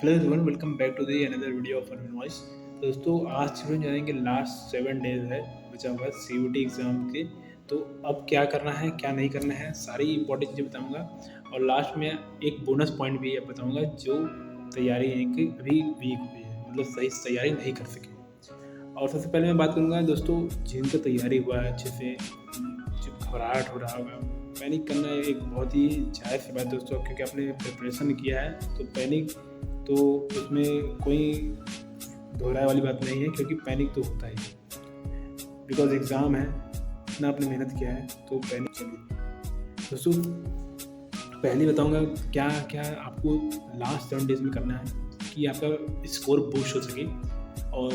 Hello everyone, welcome back to the another video of another voice. तो दोस्तों, आज student जानेंगे लास्ट 7 डेज है बचा हुआ CUT एग्ज़ाम के। तो अब क्या करना है, क्या नहीं करना है, सारी इंपॉर्टेंट चीज़ें बताऊंगा। और लास्ट में एक बोनस पॉइंट भी बताऊंगा जो तैयारी है कि अभी वीक हुई है, मतलब सही से तैयारी नहीं कर सके। और सबसे पहले मैं बात करूँगा दोस्तों, जिनका तैयारी हुआ है अच्छे से, जो घबराहट हो रहा होगा, पैनिक करना एक बहुत ही जायज़ सी बात है दोस्तों, क्योंकि आपने प्रिपरेशन किया है तो पैनिक तो उसमें कोई दोहराए वाली बात नहीं है, क्योंकि पैनिक तो होता ही बिकॉज एग्ज़ाम है, इतना आपने मेहनत किया है तो पैनिक चलिए। दोस्तों, पहले बताऊंगा क्या क्या आपको लास्ट 7 डेज में करना है कि आपका स्कोर बूस्ट हो सके। और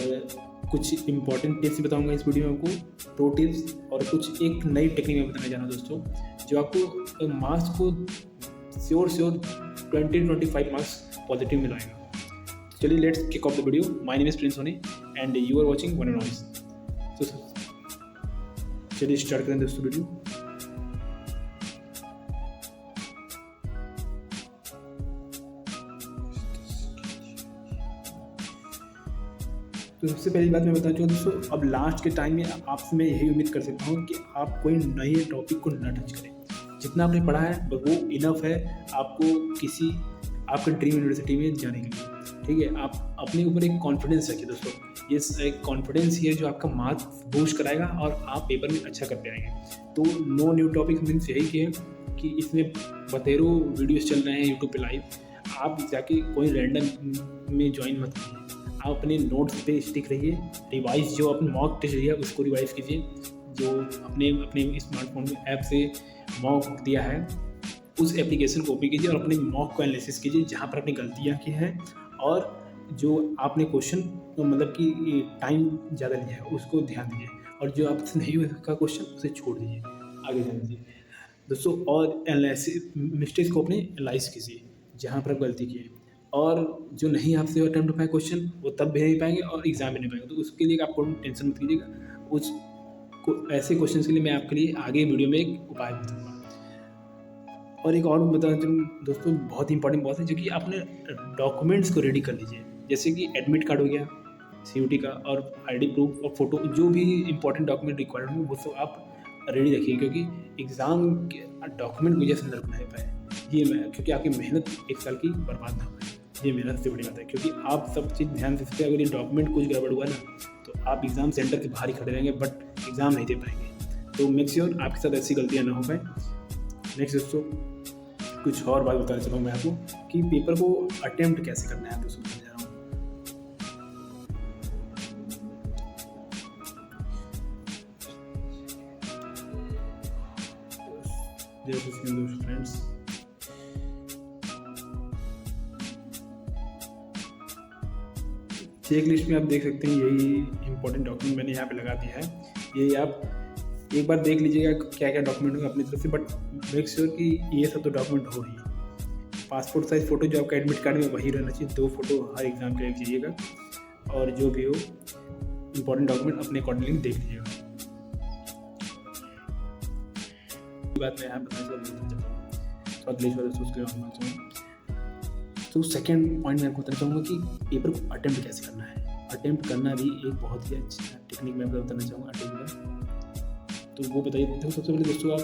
कुछ इंपॉर्टेंट टिप्स बताऊंगा इस वीडियो में आपको, प्रो टिप्स, और कुछ एक नई टेक्निक में बताने जा रहा हूँ दोस्तों, जो आपको मार्क्स को श्योर 20-25 मार्क्स पॉजिटिव मिलाएगा। तो चलिए, let's kick off the video. My name is Prince Soni and you are watching one and voice. तो चलिए स्टार्ट करें दोस्तों वीडियो। तो सबसे पहली बात मैं बताना चाहूँगा दोस्तों, अब लास्ट के टाइम में आपसे मैं यही उम्मीद कर सकता हूँ कि आप कोई नए टॉपिक को न टच करें। जितना आपने पढ़ा है वो इनफ है आपको किसी आपके ड्रीम यूनिवर्सिटी में जाने के लिए। ठीक है, आप अपने ऊपर एक कॉन्फिडेंस रखिए दोस्तों। ये एक कॉन्फिडेंस ही है जो आपका मार्क्स बूस्ट कराएगा और आप पेपर में अच्छा करते आएंगे। तो नो न्यू टॉपिक मीन्स यही कि इसमें बतेरों वीडियोस चल रहे हैं यूट्यूब पे लाइव। आप जाके कोई रैंडम में ज्वाइन मत कीजिए, आप अपने नोट्स पे स्टिक रहिए। रिवाइज जो अपने मॉक टेस्ट दिया उसको रिवाइज कीजिए, जो अपने अपने स्मार्टफोन में ऐप से मॉक दिया है उस एप्लीकेशन को ओपन कीजिए और अपने मॉक को एनालिसिस कीजिए जहाँ पर अपनी गलतियाँ की हैं, और जो आपने क्वेश्चन मतलब कि टाइम ज़्यादा लिया है उसको ध्यान दीजिए, और जो आपसे नहीं हुआ का क्वेश्चन उसे छोड़ दीजिए, आगे जाने दीजिए दोस्तों। और एनालिसिस मिस्टेक्स को अपने एनालाइज कीजिए जहाँ पर आप गलती की है, और जो नहीं आपसे अटेम्प्ट हो पाए क्वेश्चन वो तब भी नहीं पाएंगे और एग्जाम भी नहीं पाएंगे। तो उसके लिए आपको टेंशन मत कीजिएगा। ऐसे क्वेश्चन के लिए मैं आपके लिए आगे वीडियो में एक उपाय बताऊँगा। और एक और बताना चाहूँ दोस्तों, बहुत इंपॉर्टेंट बात है, जो कि आपने डॉक्यूमेंट्स को रेडी कर लीजिए, जैसे कि एडमिट कार्ड हो गया CUT का, और ID प्रूफ और फोटो, जो भी इंपॉर्टेंट डॉक्यूमेंट रिक्वायर्ड होंगे वो सब आप रेडी रखिए, क्योंकि एग्ज़ाम के डॉक्यूमेंट वजह से नर्क नहीं पाए ये मैं, क्योंकि आपकी मेहनत एक साल की बर्बाद ना हो, ये मेहनत से बड़ी बात है। क्योंकि आप सब चीज़ ध्यान से सकते हैं, अगर ये डॉक्यूमेंट कुछ गड़बड़ हुआ ना तो आप एग्ज़ाम सेंटर के बाहर ही खड़े रहेंगे, बट एग्ज़ाम नहीं दे पाएंगे। तो मेक श्योर आपके साथ ऐसी गलतियाँ ना हो पाए। नेक्स्ट दोस्तों, कुछ और बात बताना चाहूँगा मैं आपको कि पेपर को अटेम्प्ट कैसे करना है दोस्तों, बताने जा रहा हूँ। दोस्तों फ्रेंड्स, चेक लिस्ट में आप देख सकते हैं यही इंपॉर्टेंट डॉक्यूमेंट मैंने यहाँ पे लगा दिया है। ये आप एक बार देख लीजिएगा क्या क्या डॉक्यूमेंट होंगे अपनी तरफ से, बट मेक श्योर कि ये सब तो डॉक्यूमेंट हो ही। पासपोर्ट साइज फ़ोटो जो आपका एडमिट कार्ड में वही रहना चाहिए, 2 फोटो हर एग्ज़ाम के लिए चाहिएगा, और जो भी हो इंपॉर्टेंट डॉक्यूमेंट अपने अकॉर्डिंगली देख लीजिएगा। बात मैं यहाँ बताना चाहूँगा तो सेकेंड पॉइंट मैं आपको बताना चाहूँगा कि पेपर को अटेम्प्ट कैसे करना है। अटेम्प्ट करना भी एक बहुत ही अच्छा टेक्निक मैं आपको बताना चाहूँगा अटेम्प्ट का। तो वो बताइए। देखो, सबसे पहले दोस्तों, आप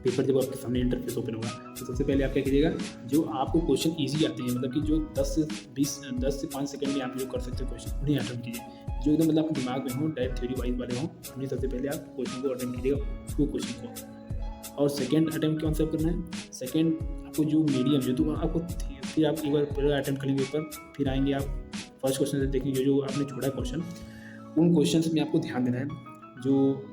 पेपर जब आपके सामने इंटरफेस ओपन होगा तो सबसे पहले आप क्या कीजिएगा, जो आपको क्वेश्चन इजी आते हैं, मतलब कि जो 10 से 5 सेकंड में आप जो कर सकते हो क्वेश्चन, उन्हें अटेम्प्ट कीजिए। जो एकदम मतलब आपके दिमाग में हो, डायरेक्ट थ्योरी वाइज वाले हों, उन्हें सबसे पहले आप क्वेश्चन को अटेम्प्ट कीजिएगा, उसको क्वेश्चन को। और सेकेंड अटेम्प्ट कौन सा करना है, सेकेंड आपको जो मीडियम जो, तो आपको फिर आप एक बार पूरा अटेम्प्ट करेंगे पेपर, फिर आएंगे आप फर्स्ट क्वेश्चन से देखेंगे जो आपने छोड़ा क्वेश्चन, उन क्वेश्चन में आपको ध्यान देना है, जो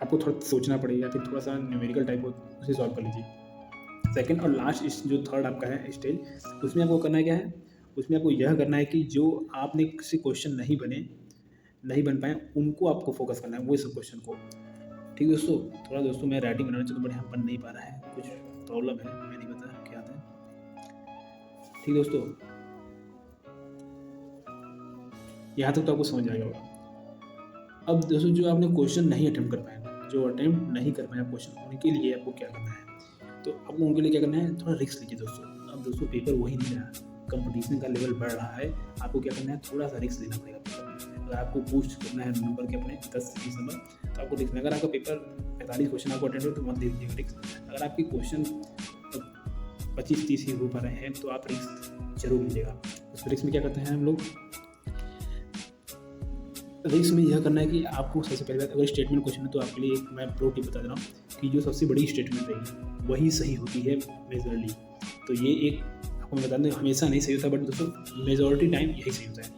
आपको थोड़ा सोचना पड़ेगा, फिर थोड़ा सा न्यूमेरिकल टाइप हो, उसे सॉल्व कर लीजिए। सेकंड और लास्ट जो थर्ड आपका है स्टेज, उसमें आपको करना क्या है, उसमें आपको यह करना है कि जो आपने किसी क्वेश्चन नहीं बन पाए उनको आपको फोकस करना है, वो सब क्वेश्चन को। ठीक है दोस्तों, थोड़ा दोस्तों मैं राइटिंग बनाना चाहता हूँ, बट यहाँ बन नहीं पा रहा है, कुछ प्रॉब्लम है, मैं नहीं पता क्या आता है। ठीक दोस्तों, यहाँ तक तो आपको समझ आएगा होगा। अब दोस्तों, जो आपने क्वेश्चन नहीं अटेम्प्ट कर पाए, जो अटेम्प्ट नहीं कर पाए क्वेश्चन, उनके लिए आपको क्या करना है, तो आपको उनके लिए क्या करना है, थोड़ा रिस्क लीजिए दोस्तों। अब दोस्तों पेपर वही नहीं रहा, कंपटीशन का लेवल बढ़ रहा है, आपको क्या करना है, थोड़ा सा रिस्क लेना पड़ेगा पेपर में। अगर आपको बूस्ट करना है नंबर के अपने 10 से 20 नंबर, तो आपको रिस्क लेना। अगर आपका पेपर 45 क्वेश्चन आपको अटेंड हो तो मत ले लीजिएगा रिस्क। अगर आपके क्वेश्चन 25-30 ही हो पा रहे हैं तो आप रिस्क जरूर लीजिएगा। उस रिस्क में क्या करते हैं हम लोग, रिस्क में यह करना है कि आपको सबसे पहले बात, अगर स्टेटमेंट क्वेश्चन है तो आपके लिए एक मैं प्रो टिप बता दे रहा हूँ कि जो सबसे बड़ी स्टेटमेंट रहेगी वही सही होती है मेजरली। तो ये एक आपको मैं बता दें, हमेशा नहीं सही होता, बट दोस्तों मेजॉरिटी टाइम यही सही होता है।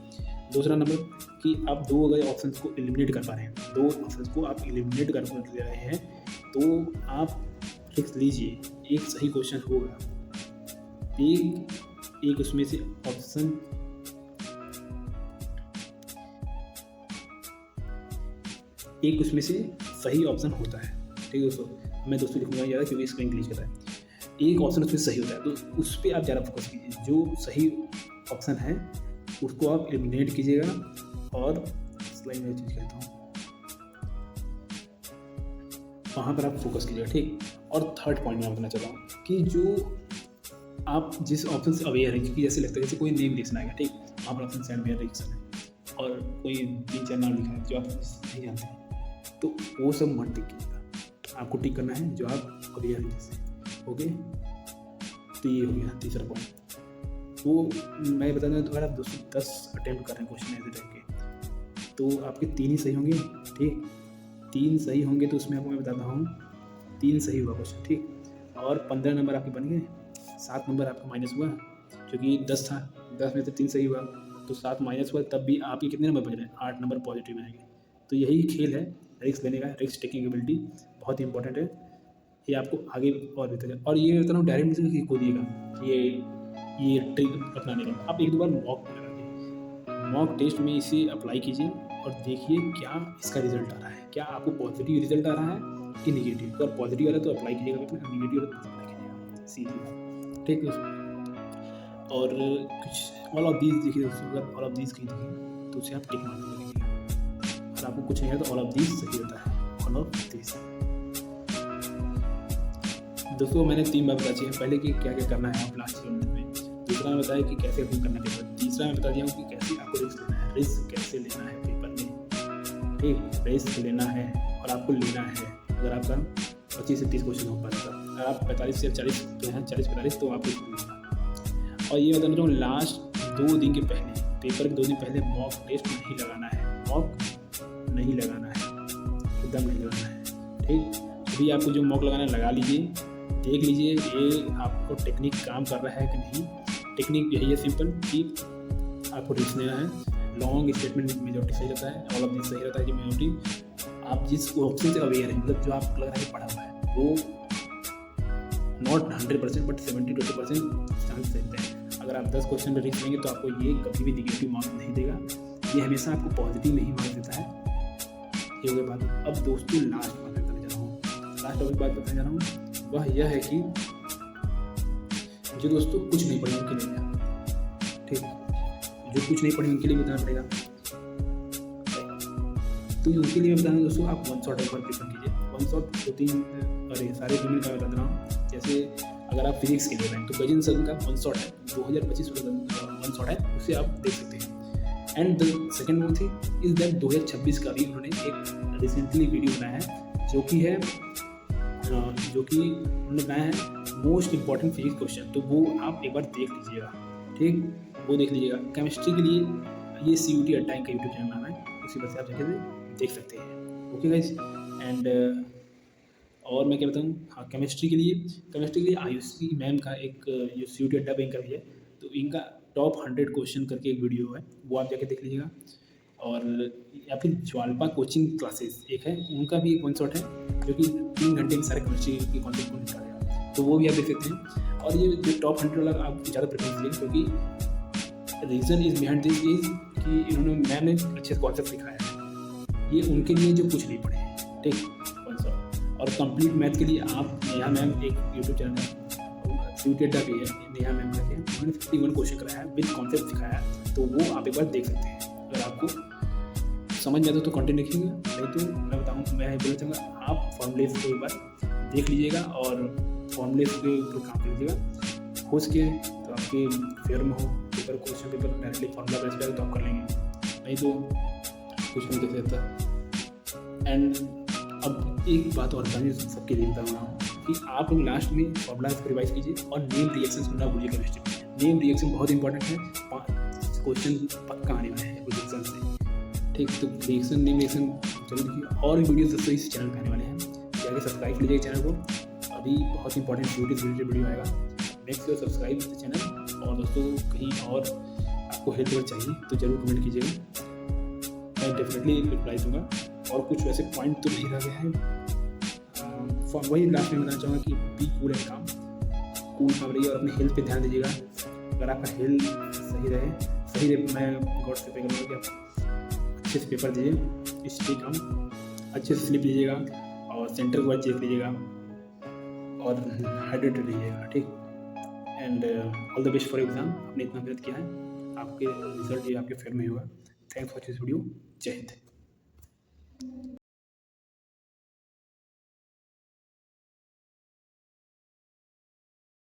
दूसरा नंबर कि आप दो अगर ऑप्शन को एलिमिनेट कर पा रहे हैं, दो ऑप्शन को आप एलिमिनेट कर दे रहे हैं, तो आप रिस्क लीजिए। एक सही क्वेश्चन होगा, एक उसमें से ऑप्शन एक उसमें से सही ऑप्शन होता है। ठीक है दोस्तों, मैं दोस्तों लिखूंगा ज़्यादा क्योंकि इसका इंग्लिश कर रहा है। एक ऑप्शन उसमें सही होता है तो उस पर आप ज़्यादा फोकस कीजिए। जो सही ऑप्शन है उसको आप एलिमिनेट कीजिएगा और स्लाइड में चेंज करता हूँ, वहाँ पर आप फोकस कीजिएगा। ठीक, और थर्ड पॉइंट मैं बताना चाहता हूँ कि जो आप जिस ऑप्शन से अवेयर है, क्योंकि जैसे लगता है जैसे कोई नेम लिखना है, ठीक, वहाँ पर ऑप्शन सेंड वेयर लिखना है और कोई 3-4 नाम लिखा है जो आप नहीं जानते हैं, तो वो सब मत टिक कीजिएगा। आपको टिक करना है जो आप अवेयर हैं जैसे। ओके, तो ये हो गया तीसरा पॉइंट। वो मैं बता दूँ, तो अगर आप 10 अटैम्प्ट कर रहे हैं क्वेश्चन ऐसे टाइप के, तो आपके 3 ही सही होंगे। ठीक, 3 सही होंगे तो उसमें आपको मैं बताता हूँ 3 सही हुआ क्वेश्चन। ठीक, और 15 नंबर आपके बन गए, 7 नंबर आपका माइनस हुआ क्योंकि 10 था, 10 में से 3 सही हुआ तो 7 माइनस हुआ, तब भी आपके कितने नंबर बच रहे हैं, 8 नंबर पॉजिटिव में आएंगे। तो यही खेल है रिस्क लेने का। रिस्क टेकिंग एबिलिटी बहुत ही इंपॉर्टेंट है, ये आपको आगे और बेहतर है। और ये बता रहा हूँ डायरेक्ट नहीं को दिएगा ये ट्रिक अपनाने का, आप 1-2 बार मॉक लगाइए, मॉक टेस्ट में इसे अप्लाई कीजिए और देखिए क्या इसका रिजल्ट आ रहा है, क्या आपको पॉजिटिव रिजल्ट आ रहा है कि निगेटिव। अगर पॉजिटिव आ रहा है तो अप्लाई कीजिएगा, अपना निगेटिव आ रहा है तो अप्लाई कीजिएगा, सीधी। ठीक है, और कुछ ऑल ऑफ दीज देखिए दोस्तों, अगर ऑल ऑफ दीज कहीं देखिए तो उसे आप टिक मार दीजिए। अगर आपको कुछ नहीं है तो ऑल ऑफ दीज सही होता है, ऑल ऑफ दीज। दोस्तों मैंने 3 बार बता दिया है, पहले कि क्या क्या करना है आप लास्ट यूनिट में, दूसरा मैं बताया कि कैसे अपनी करना है, तीसरा मैं बता दिया हूँ कि कैसे आपको रिस्क लेना है, रिस्क कैसे लेना है पेपर में। ठीक, रिस्क लेना है और आपको लेना है। अगर आपका 25 से 30 क्वेश्चन हो पाता है, अगर आप 45 से 40 पे हैं, 40-45, तो आपको लेना। और ये बताना चाहूँ, लास्ट 2 दिन के पहले, पेपर के 2 दिन पहले मॉक टेस्ट नहीं लगाना है, मॉक नहीं लगाना है, एकदम नहीं लगाना है। ठीक, अभी आपको जो मॉक लगाना है लगा लीजिए, देख लीजिए ये आपको टेक्निक काम कर रहा है कि नहीं। टेक्निक यही है सिंपल कि आपको रिस्क लेना है। लॉन्ग स्टेटमेंट मेजॉरिटी सही रहता है, ऑल ऑफ दिस सही रहता है कि मेजॉरिटी आप जिस ऑप्शन से अवेयर है, मतलब जो आपको लग रहा है पढ़ा हुआ है, वो नॉट 100% बट 70-80% चांस देते हैं। अगर आप 10 क्वेश्चन में रिस्क लेंगे तो आपको ये कभी भी निगेटिव मार्क्स नहीं देगा, ये हमेशा आपको पॉजिटिव में ही मार्क्स देता है। ये हो गई बात। अब दोस्तों लास्ट बात बताने जा रहा हूँ, लास्ट टॉपिक बात बताने जा रहा हूँ, वह यह है कि जो दोस्तों कुछ नहीं पढ़े उनके लिए, ठीक, जो कुछ नहीं पढ़े उनके लिए बताना पड़ेगा। तो उनके लिए बताना दोस्तों, आप 1 शॉट एक बार प्रिफर कीजिए। 1 शॉट 2-3 अरे सारे पेमेंट का बता रहा हूँ। जैसे अगर आप फिजिक्स के लिए हैं तो गजन सर का 1 शॉट है, 2025 वाला 1 शॉट है, उसे आप देख सकते हैं। And the second one thing is that 2026 का भी उन्होंने एक रिसेंटली वीडियो बनाया है जो कि उन्होंने बनाया है मोस्ट इंपॉर्टेंट फिजिक्स क्वेश्चन, तो वो आप एक बार देख लीजिएगा। ठीक, वो देख लीजिएगा। केमिस्ट्री के लिए ये CUT अड्डा का यूट्यूब चैनल नाम है, उसी पर से आप जाके देख सकते हैं। ओके गाइज, एंड और मैं क्या बताऊँ, हाँ केमिस्ट्री के लिए आयुषी मैम का एक जो CUT अड्डा बैंक का भी है, तो इनका टॉप 100 क्वेश्चन करके एक वीडियो है, वो आप जाके देख लीजिएगा। और या फिर ज्वालपा कोचिंग क्लासेस एक है, उनका भी एक 1 शॉट है जो कि 3 घंटे में सारे केमिस्ट्री के कॉन्सेप्ट को निकालेगा, तो वो भी आप देख सकते हैं। और ये जो टॉप 100 वाला आप ज़्यादा प्रेफरेंस दें, क्योंकि reason is behind this is कि इन्होंने मैम ने अच्छे कॉन्सेप्ट सिखाया है, ये उनके लिए जो कुछ नहीं पढ़े हैं। ठीक, 1 शॉट। और कंप्लीट मैथ के लिए आप नेहा मैम एक यूट्यूब चैनल है, CUT अड्डा भी है, नेहा मैम करके, उन्होंने 51 क्वेश्चन कराया है, विद कॉन्सेप्ट सिखाया है, तो वो आप एक बार देख सकते हैं। अगर आपको समझ में आता तो कंटेंट लिखिएगा, नहीं तो मैं बताऊँ, मैं बोलना चाहूँगा आप फॉर्मूलेस को एक बार देख लीजिएगा और फॉर्मूलेस के ऊपर काम कर लीजिएगा। हो सके तो आप आपके फेयर में हो paper, question paper directly formula base पे तो आप कर लेंगे, नहीं तो कुछ नहीं देख सकता। एंड अब एक बात और बताइए सबके लिए बता रहा हूँ कि आप लोग लास्ट में फॉर्मूला को रिवाइज कीजिए और नेम रिएक्शन सुनना भूलिए केमिस्ट्री में। नेम रिएक्शन बहुत इंपॉर्टेंट है, क्वेश्चन पक्का आने वाला है रिएक्शन से, ठीक। तो रिएक्शन नेम रिएक्शन जरूर देखिए, और भी वीडियोस दोस्तों इस चैनल पे आने वाले हैं, जाके सब्सक्राइब कीजिए चैनल को। अभी बहुत इंपॉर्टेंट वीडियो आएगा, make sure subscribe the channel. और दोस्तों कहीं और आपको हेल्प अगर चाहिए तो जरूर कमेंट कीजिएगा, मैं डेफिनेटली रिप्लाई दूंगा। और कुछ वैसे पॉइंट तो नहीं रह गए हैं, वही लास्ट में बताना चाहूँगा कि बी कूल एंड कूल काम रहिए और अपने हेल्थ पे ध्यान दीजिएगा। अगर आपका हेल्थ सही रहे मैं गॉड से पे करूँगा कि आप अच्छे से पेपर दीजिए, स्टे कम, अच्छे से स्लीप लीजिएगा और सेंटर को चेक लीजिएगा और हाइड्रेटेड रहिएगा, ठीक। And all the best for exam. आपने इतना मेहनत किया है, आपके रिजल्ट ये आपके फेवर में होगा। Thanks for this video. जय हिंद।